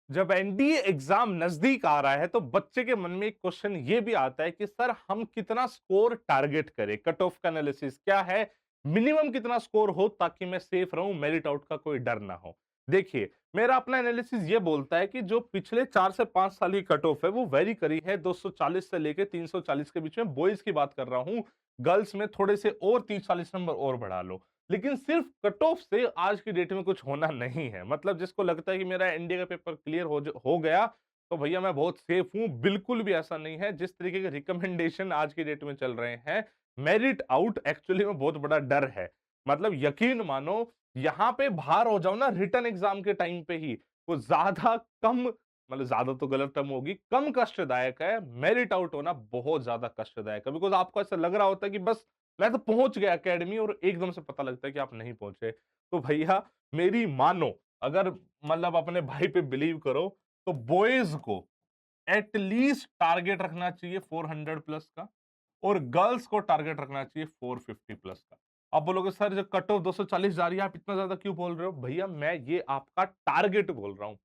जब NDA exam नजदीक आ रहा है तो बच्चे के मन में एक क्वेश्चन ये भी आता है कि सर हम कितना स्कोर टारगेट करें, कट ऑफ का एनालिसिस क्या है, मिनिमम कितना स्कोर हो ताकि मैं सेफ रहूं, मेरिट आउट का कोई डर ना हो। देखिए, मेरा अपना एनालिसिस ये बोलता है कि जो पिछले 4 से 5 साल की कट ऑफ है वो वेरी करी है 240 से लेके 340 के बीच में, बॉयज की बात कर रहा हूं। गर्ल्स में थोड़े से और 30-40 नंबर और बढ़ा लो, लेकिन सिर्फ कट ऑफ से आज की डेट में कुछ होना नहीं है। मतलब जिसको लगता है कि मेरा एनडीए का पेपर क्लियर हो गया तो भैया मैं बहुत सेफ हूं, बिल्कुल भी ऐसा नहीं है। जिस तरीके के रिकमेंडेशन आज की डेट में चल रहे हैं, मेरिट आउट एक्चुअली में बहुत बड़ा डर है। मतलब यकीन मानो, यहां पे बाहर हो जाओ ना रिटर्न एग्जाम के टाइम पे ही, वो ज्यादा कम, मतलब ज्यादा तो गलत टर्म होगी, कम कष्टदायक है। मेरिट आउट होना बहुत ज्यादा कष्टदायक है, बिकॉज आपको ऐसा लग रहा होता है कि बस मैं तो पहुंच गया एकेडमी, और एकदम से पता लगता है कि आप नहीं पहुंचे। तो भैया मेरी मानो, अगर मतलब अपने भाई पे बिलीव करो, तो बॉयज को एटलीस्ट टारगेट रखना चाहिए 400 प्लस का, और गर्ल्स को टारगेट रखना चाहिए 450 प्लस का। आप बोलोगे सर जब कट ऑफ 240 जा रही है आप इतना ज्यादा क्यों बोल रहे हो? भैया मैं ये आपका टारगेट बोल रहा हूं।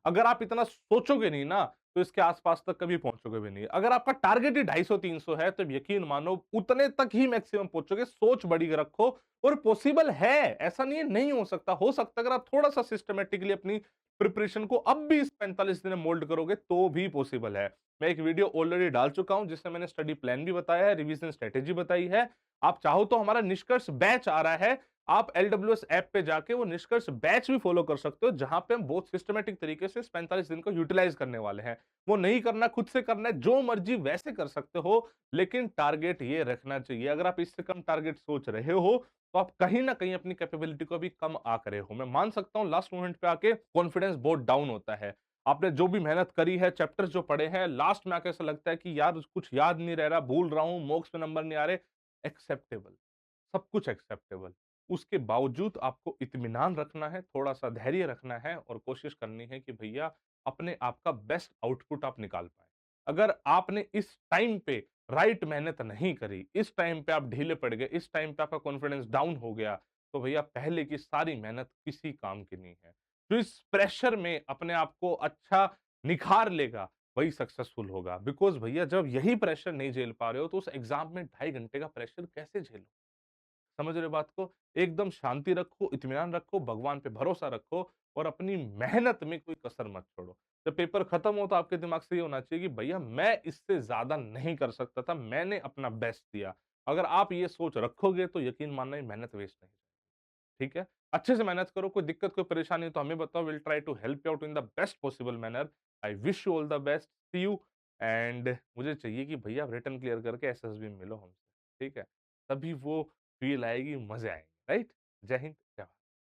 अगर आप इतना सोचोगे नहीं ना, तो इसके आसपास तक कभी पहुंचोगे भी नहीं। अगर आपका टारगेट ही 250-300 है तो यकीन मानो उतने तक ही मैक्सिमम पहुंचोगे। सोच बड़ी रखो, और पॉसिबल है, ऐसा नहीं है नहीं हो सकता, हो सकता है। अगर आप थोड़ा सा सिस्टमेटिकली अपनी प्रिपरेशन को अब भी इस 45 दिन में मोल्ड करोगे तो भी पॉसिबल है। मैं एक वीडियो ऑलरेडी डाल चुका हूं जिसमें मैंने स्टडी प्लान भी बताया है, रिवीजन स्ट्रेटेजी बताई है। आप चाहो तो हमारा निष्कर्ष बैच आ रहा है, आप एलडब्ल्यूएस ऐप पे जाके वो निष्कर्ष बैच भी फॉलो कर सकते हो, जहां पे हम बहुत सिस्टमेटिक तरीके से इस 45 दिन को यूटिलाइज करने वाले हैं। वो नहीं करना, खुद से करना है, जो मर्जी वैसे कर सकते हो, लेकिन टारगेट ये रखना चाहिए। अगर आप इससे कम टारगेट सोच रहे हो तो आप कहीं ना कहीं अपनी कैपेबिलिटी को भी कम आंक रहे हो। मैं मान सकता हूं लास्ट मोमेंट पे आके कॉन्फिडेंस बहुत डाउन होता है। आपने जो भी मेहनत करी है, चैप्टर्स जो पढ़े हैं, लास्ट में आके ऐसा लगता है कि यार कुछ याद नहीं रह रहा, भूल रहा हूं, मॉक्स में नंबर नहीं आ रहे। एक्सेप्टेबल, सब कुछ एक्सेप्टेबल। उसके बावजूद आपको इत्मीनान रखना है, थोड़ा-सा धैर्य रखना है, और कोशिश करनी है कि भैया अपने आप का बेस्ट आउटपुट आप निकाल पाएँ। अगर आपने इस टाइम पे राइट मेहनत नहीं करी, इस टाइम पे आप ढीले पड़ गए, इस टाइम पे आपका कॉन्फिडेंस डाउन हो गया, तो भैया पहले की सारी मेहनत किसी काम की नहीं है। जो इस प्रेशर में अपने आप को अच्छा निखार लेगा, वही सक्सेसफुल होगा। बिकॉज़ भैया जब यही प्रेशर नहीं झेल पा रहे हो, तो उस एग्ज़ाम में 2.5 घंटे का प्रेशर कैसे झेलोगे? समझ रहे हो बात को? एकदम शांति रखो, इत्मीनान रखो, भगवान पे भरोसा रखो, और अपनी मेहनत में कोई कसर मत छोड़ो। जब पेपर खत्म हो तो आपके दिमाग से ये होना चाहिए कि भैया मैं इससे ज़्यादा नहीं कर सकता था, मैंने अपना बेस्ट दिया। अगर आप ये सोच रखोगे तो यकीन मानना ये मेहनत वेस्ट नहीं, ठीक है? अच्छे से मेहनत करो, कोई दिक्कत, कोई परेशानी हो तो हमें बताओ, will try to help you out in the best possible manner. I wish you all the best, see you. And मुझे चाहिए कि भैया आप रिटर्न क्लियर करके एसएसबी में मिलो हमसे, ठीक है? तभी वो फील आएगी, मज़े आएँगे, राइट? जय हिंद।